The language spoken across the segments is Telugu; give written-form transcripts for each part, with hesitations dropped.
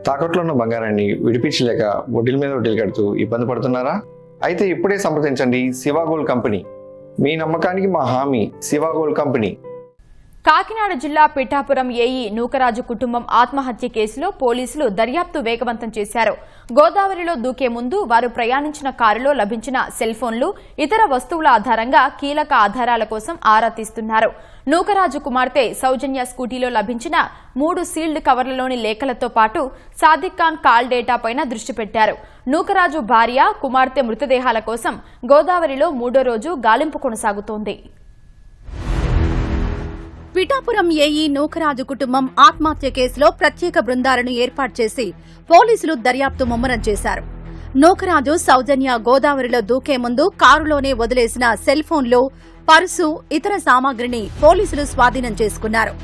తాకట్లో ఉన్న బంగారాన్ని విడిపించలేక వడ్డీల మీద వడ్డీలు కడుతూ ఇబ్బంది పడుతున్నారా? అయితే ఇప్పుడే సంప్రదించండి శివ గోల్డ్ కంపెనీ. మీ నమ్మకానికి మా హామీ శివ గోల్డ్ కంపెనీ. కాకినాడ జిల్లా పిఠాపురం ఏఈ నూకరాజు కుటుంబం ఆత్మహత్య కేసులో పోలీసులు దర్యాప్తు వేగవంతం చేశారు. గోదావరిలో దూకే ముందు వారు ప్రయాణించిన కారులో లభించిన సెల్ ఫోన్లు, ఇతర వస్తువుల ఆధారంగా కీలక ఆధారాల కోసం ఆరా తీస్తున్నారు. నూకరాజు కుమార్తె సౌజన్య స్కూటీలో లభించిన 3 సీల్డ్ కవర్లలోని లేఖలతో పాటు సాదిక్ ఖాన్ కాల్ డేటా పైన దృష్టి పెట్టారు. నూకరాజు భార్య, కుమార్తె మృతదేహాల కోసం గోదావరిలో 3వ రోజు గాలింపు కొనసాగుతోంది. పిఠాపురం ఏఈ నూకరాజు కుటుంబం ఆత్మహత్య కేసులో ప్రత్యేక బృందాలను ఏర్పాటు చేసి పోలీసులు దర్యాప్తు ముమ్మరం చేశారు. నూకరాజు, సౌజన్య గోదావరిలో దూకే ముందు కారులోనే వదిలేసిన సెల్ ఫోన్లు, పర్సు, ఇతర సామాగ్రిని పోలీసులు స్వాధీనం చేసుకున్నారు.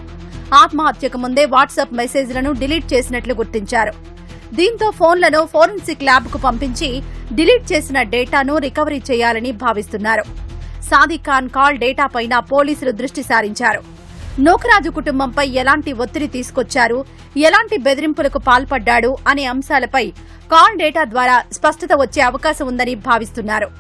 ఆత్మహత్యకు ముందే వాట్సాప్ మెసేజ్లను డిలీట్ చేసినట్లు గుర్తించారు. దీంతో ఫోన్లను ఫోరెన్సిక్ ల్యాబ్కు పంపించి డిలీట్ చేసిన డేటాను రికవరీ చేయాలని భావిస్తున్నారు. సాదిక్ ఖాన్ కాల్ డేటా పైన పోలీసులు దృష్టి సారించారు. నూకరాజు కుటుంబంపై ఎలాంటి ఒత్తిడి తీసుకొచ్చారు, ఎలాంటి బెదిరింపులకు పాల్పడ్డాడు అనే అంశాలపై కాల్ డేటా ద్వారా స్పష్టత వచ్చే అవకాశం ఉందని భావిస్తున్నారు.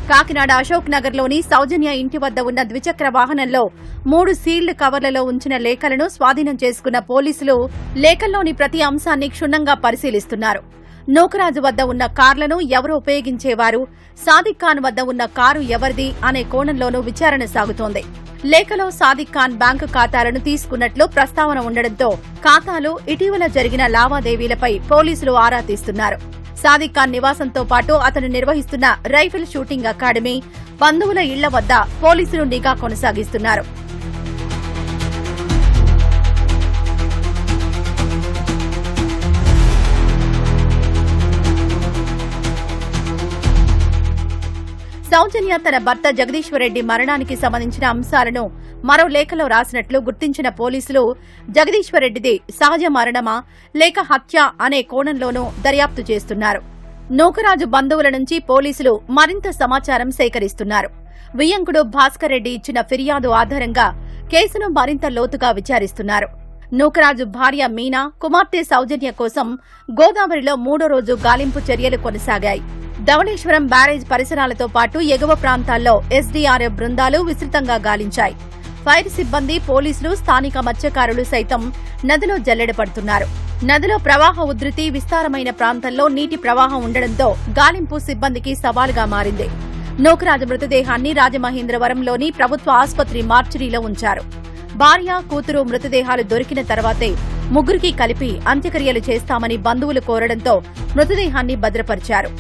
కాకినాడ అశోక్ నగర్లోని సౌజన్య ఇంటి వద్ద ఉన్న ద్విచక్ర వాహనంలో 3 సీల్డ్ కవర్లలో ఉంచిన లేఖలను స్వాధీనం చేసుకున్న పోలీసులు లేఖల్లోని ప్రతి అంశాన్ని క్షుణ్ణంగా పరిశీలిస్తున్నారు. నూకరాజు వద్ద ఉన్న కార్లను ఎవరు ఉపయోగించేవారు, సాదిక్ ఖాన్ వద్ద ఉన్న కారు ఎవరిది అనే కోణంలోనూ విచారణ సాగుతోంది. లేఖలో సాదిక్ ఖాన్ బ్యాంకు ఖాతాలను తీసుకున్నట్లు ప్రస్తావన ఉండడంతో ఖాతాలు, ఇటీవల జరిగిన లావాదేవీలపై పోలీసులు ఆరా తీస్తున్నారు. సాదిక్ ఖాన్ నివాసంతో పాటు అతను నిర్వహిస్తున్న రైఫిల్ షూటింగ్ అకాడమీ, బంధువుల ఇళ్ల వద్ద పోలీసులు నిఘా కొనసాగిస్తున్నారు. సౌజన్య తన భర్త జగదీశ్వరరెడ్డి మరణానికి సంబంధించిన అంశాలను మరో లేఖలో రాసినట్లు గుర్తించిన పోలీసులు జగదీశ్వరరెడ్డిది సహజ మరణమా లేక హత్య అనే కోణంలోనూ దర్యాప్తు చేస్తున్నారు. నూకరాజు బంధువుల నుంచి పోలీసులు మరింత సమాచారం సేకరిస్తున్నారు. వియ్యంకుడు భాస్కర్ రెడ్డి ఇచ్చిన ఫిర్యాదు ఆధారంగా కేసును మరింత లోతుగా విచారిస్తున్నారు. నూకరాజు భార్య మీనా, కుమార్తె సౌజన్య కోసం గోదావరిలో 3వ రోజు గాలింపు చర్యలు కొనసాగాయి. ధవళేశ్వరం బ్యారేజ్ పరిసరాలతో పాటు ఎగువ ప్రాంతాల్లో ఎస్డీఆర్ఎఫ్ బృందాలు విస్తృతంగా గాలించాయి. ఫైర్ సిబ్బంది, పోలీసులు, స్థానిక మత్స్యకారులు సైతం నదిలో జల్లెడపడుతున్నారు. నదిలో ప్రవాహ ఉధృతి, విస్తారమైన ప్రాంతంలో నీటి ప్రవాహం ఉండడంతో గాలింపు సిబ్బందికి సవాలుగా మారింది. నూకరాజు మృతదేహాన్ని రాజమహేంద్రవరంలోని ప్రభుత్వ ఆసుపత్రి మార్చురీలో ఉంచారు. భార్య, కూతురు మృతదేహాలు దొరికిన తర్వాతే ముగ్గురికి కలిపి అంత్యక్రియలు చేస్తామని బంధువులు కోరడంతో మృతదేహాన్ని భద్రపరిచారు.